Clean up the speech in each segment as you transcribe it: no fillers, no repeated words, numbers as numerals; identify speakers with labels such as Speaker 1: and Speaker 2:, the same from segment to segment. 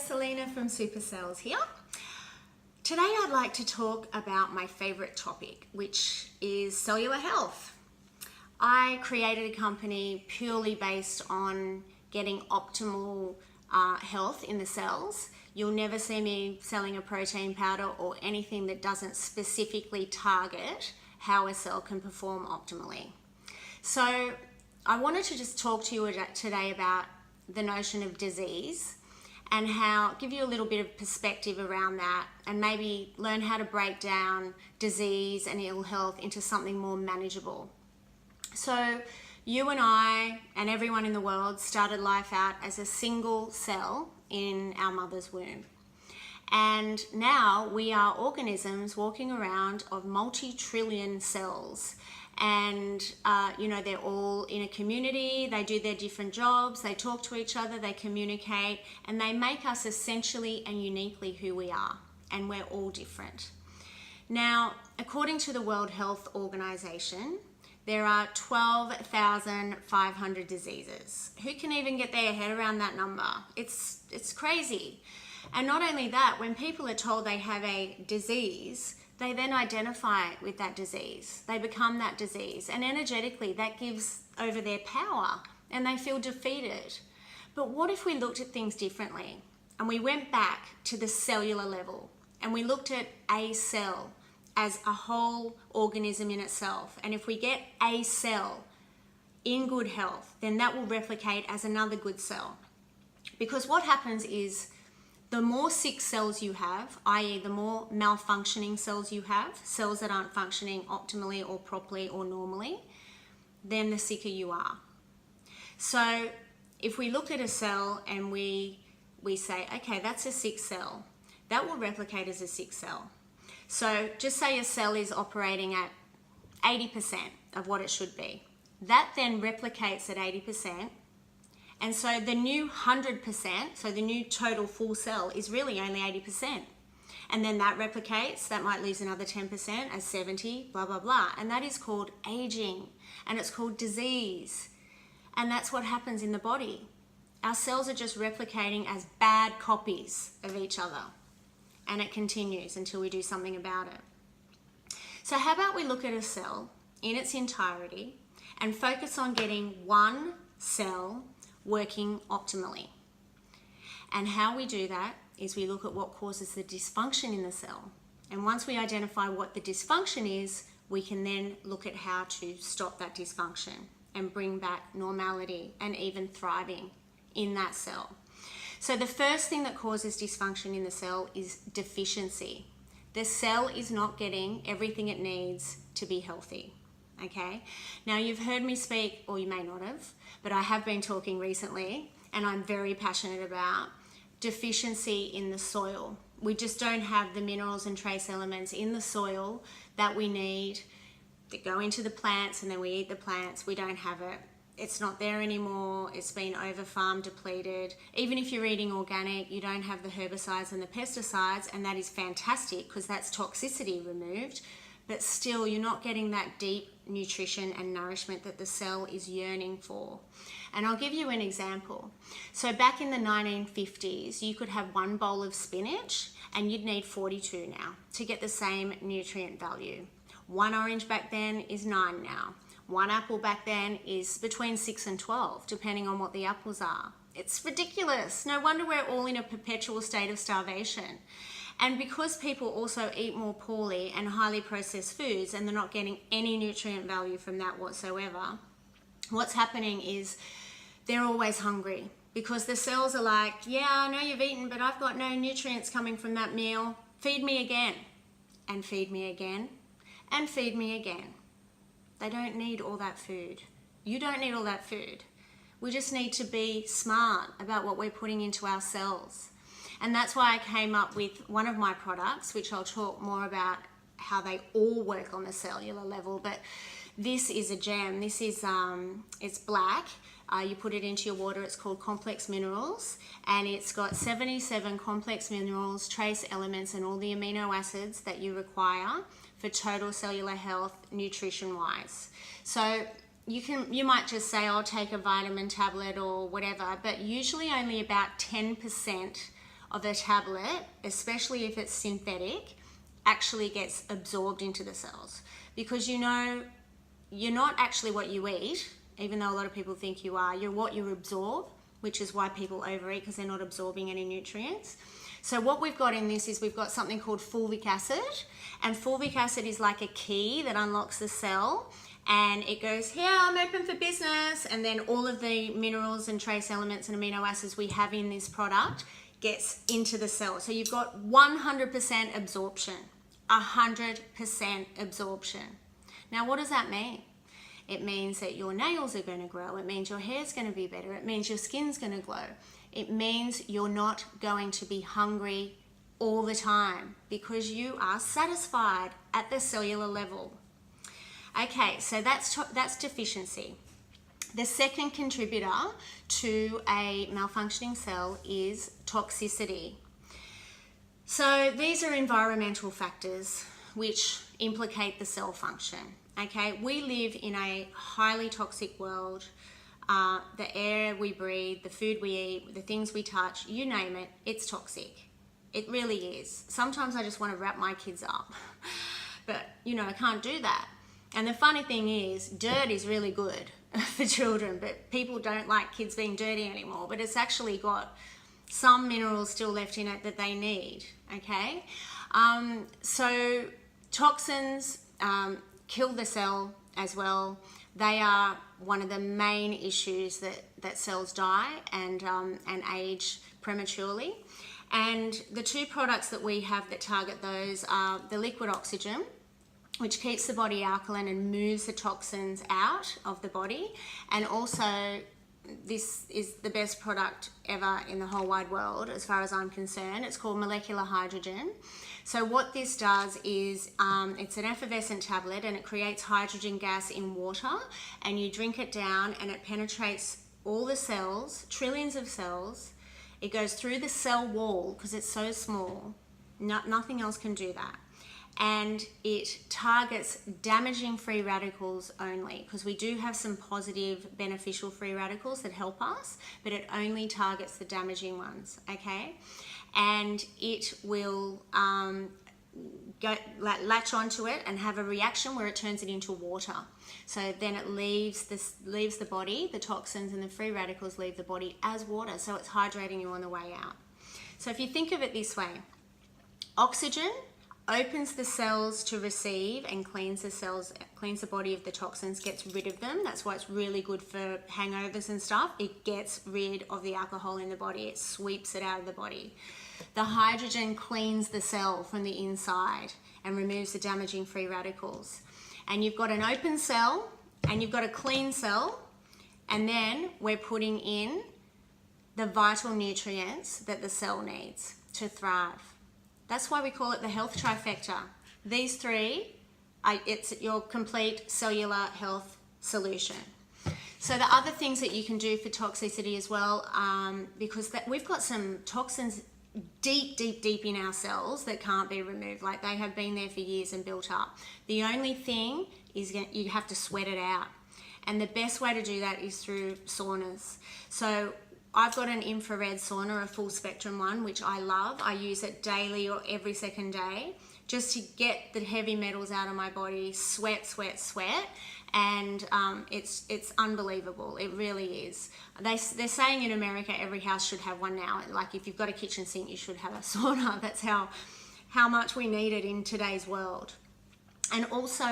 Speaker 1: Selena from SuperCells here. Today I'd like to talk about my favorite topic, which is cellular health. I created a company purely based on getting optimal health in the cells. You'll never see me selling a protein powder or anything that doesn't specifically target how a cell can perform optimally. So I wanted to just talk to you today about the notion of disease and give you a little bit of perspective around that, and maybe learn how to break down disease and ill health into something more manageable. So you and I and everyone in the world started life out as a single cell in our mother's womb. And now we are organisms walking around of multi-trillion cells. And they're all in a community, they do their different jobs, they talk to each other, they communicate, and they make us essentially and uniquely who we are, and we're all different. Now, according to the World Health Organization, there are 12,500 diseases. Who can even get their head around that number? It's crazy. And not only that, when people are told they have a disease, they then identify with that disease. They become that disease. And energetically, that gives over their power and they feel defeated. But what if we looked at things differently and we went back to the cellular level and we looked at a cell as a whole organism in itself? And if we get a cell in good health, then that will replicate as another good cell. Because what happens is, the more sick cells you have, i.e. the more malfunctioning cells you have, cells that aren't functioning optimally or properly or normally, then the sicker you are. So if we look at a cell and we say, okay, that's a sick cell, that will replicate as a sick cell. So just say a cell is operating at 80% of what it should be. That then replicates at 80%. And so the new 100%, so the new total full cell, is really only 80%. And then that replicates, that might lose another 10% as 70, blah, blah, blah. And that is called aging, and it's called disease. And that's what happens in the body. Our cells are just replicating as bad copies of each other. And it continues until we do something about it. So how about we look at a cell in its entirety and focus on getting one cell working optimally. And how we do that is we look at what causes the dysfunction in the cell. And once we identify what the dysfunction is, we can then look at how to stop that dysfunction and bring back normality and even thriving in that cell. So the first thing that causes dysfunction in the cell is deficiency. The cell is not getting everything it needs to be healthy. Okay, now you've heard me speak, or you may not have, but I have been talking recently, and I'm very passionate about deficiency in the soil. We just don't have the minerals and trace elements in the soil that we need that go into the plants, and then we eat the plants. We don't have it. It's not there anymore. It's been over-farmed, depleted. Even if you're eating organic, you don't have the herbicides and the pesticides, and that is fantastic because that's toxicity removed. But still, you're not getting that deep nutrition and nourishment that the cell is yearning for. And I'll give you an example. So back in the 1950s, you could have one bowl of spinach and you'd need 42 now to get the same nutrient value. One orange back then is 9 now. One apple back then is between 6 and 12, depending on what the apples are. It's ridiculous. No wonder we're all in a perpetual state of starvation. And because people also eat more poorly and highly processed foods, and they're not getting any nutrient value from that whatsoever, what's happening is they're always hungry because the cells are like, yeah, I know you've eaten, but I've got no nutrients coming from that meal. Feed me again, and feed me again, and feed me again. They don't need all that food. You don't need all that food. We just need to be smart about what we're putting into our cells. And that's why I came up with one of my products, which I'll talk more about how they all work on the cellular level. But this is a gem. This is, it's black. You put it into your water. It's called Complex Minerals. And it's got 77 complex minerals, trace elements, and all the amino acids that you require for total cellular health, nutrition-wise. So you might just say, I'll take a vitamin tablet or whatever, but usually only about 10% of a tablet, especially if it's synthetic, actually gets absorbed into the cells. Because you know, you're not actually what you eat, even though a lot of people think you are. You're what you absorb, which is why people overeat, because they're not absorbing any nutrients. So what we've got in this is we've got something called fulvic acid, and fulvic acid is like a key that unlocks the cell, and it goes, here, I'm open for business, and then all of the minerals and trace elements and amino acids we have in this product gets into the cell. So you've got 100% absorption, 100% absorption. Now, what does that mean? It means that your nails are going to grow. It means your hair's going to be better. It means your skin's going to glow. It means you're not going to be hungry all the time because you are satisfied at the cellular level. Okay, so that's deficiency. The second contributor to a malfunctioning cell is toxicity. So these are environmental factors which implicate the cell function. Okay, we live in a highly toxic world. The air we breathe, the food we eat, the things we touch, you name it, it's toxic. It really is. Sometimes I just want to wrap my kids up. But, you know, I can't do that. And the funny thing is, dirt is really good for children, but people don't like kids being dirty anymore. But it's actually got some minerals still left in it that they need, okay? So toxins kill the cell as well. They are one of the main issues that cells die and age prematurely. And the two products that we have that target those are the liquid oxygen, which keeps the body alkaline and moves the toxins out of the body. And also, this is the best product ever in the whole wide world as far as I'm concerned. It's called molecular hydrogen. So what this does is it's an effervescent tablet, and it creates hydrogen gas in water, and you drink it down and it penetrates all the cells, trillions of cells. It goes through the cell wall because it's so small. Nothing else can do that. And it targets damaging free radicals only, because we do have some positive beneficial free radicals that help us, but it only targets the damaging ones, okay? And it will latch onto it and have a reaction where it turns it into water. So then it leaves the body, the toxins and the free radicals leave the body as water, so it's hydrating you on the way out. So if you think of it this way, oxygen opens the cells to receive and cleans the cells, cleans the body of the toxins, gets rid of them. That's why it's really good for hangovers and stuff. It gets rid of the alcohol in the body. It sweeps it out of the body. The hydrogen cleans the cell from the inside and removes the damaging free radicals. And you've got an open cell and you've got a clean cell, and then we're putting in the vital nutrients that the cell needs to thrive. That's why we call it the health trifecta. These three, it's your complete cellular health solution. So the other things that you can do for toxicity as well, because we've got some toxins deep in our cells that can't be removed. Like, they have been there for years and built up. The only thing is you have to sweat it out. And the best way to do that is through saunas. So I've got an infrared sauna, a full spectrum one, which I love. I use it daily or every second day just to get the heavy metals out of my body, sweat. And it's unbelievable. It really is. They're saying in America every house should have one now. Like, if you've got a kitchen sink, you should have a sauna. That's how much we need it in today's world. And also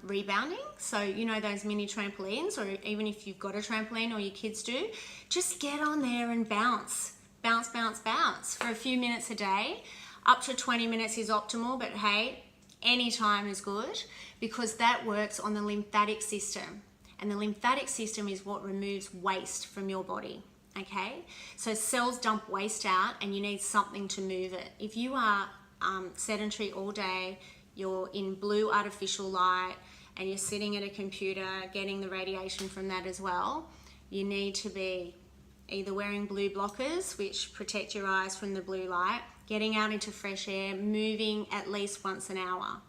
Speaker 1: rebounding. So, you know, those mini trampolines, or even if you've got a trampoline or your kids do, just get on there and bounce for a few minutes a day. Up to 20 minutes is optimal, but hey, any time is good, because that works on the lymphatic system. And the lymphatic system is what removes waste from your body, okay? So cells dump waste out and you need something to move it. If you are sedentary all day, you're in blue artificial light, and you're sitting at a computer getting the radiation from that as well, you need to be either wearing blue blockers, which protect your eyes from the blue light, getting out into fresh air, moving at least once an hour,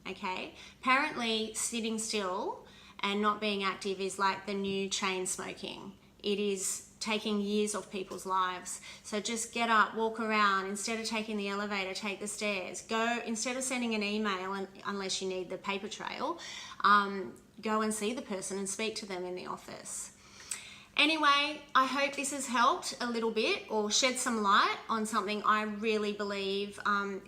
Speaker 1: okay? Apparently, sitting still and not being active is like the new chain smoking. It is taking years off people's lives. So just get up, walk around. Instead of taking the elevator, take the stairs. Go, instead of sending an email, unless you need the paper trail, go and see the person and speak to them in the office. Anyway, I hope this has helped a little bit or shed some light on something I really believe.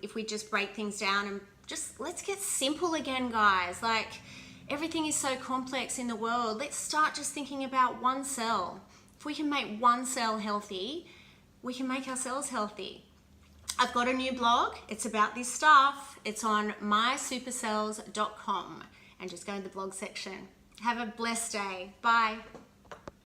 Speaker 1: If we just break things down and just let's get simple again, guys. Like, everything is so complex in the world. Let's start just thinking about one cell. If we can make one cell healthy, we can make our cells healthy. I've got a new blog. It's about this stuff. It's on mysupercells.com, and just go to the blog section. Have a blessed day. Bye.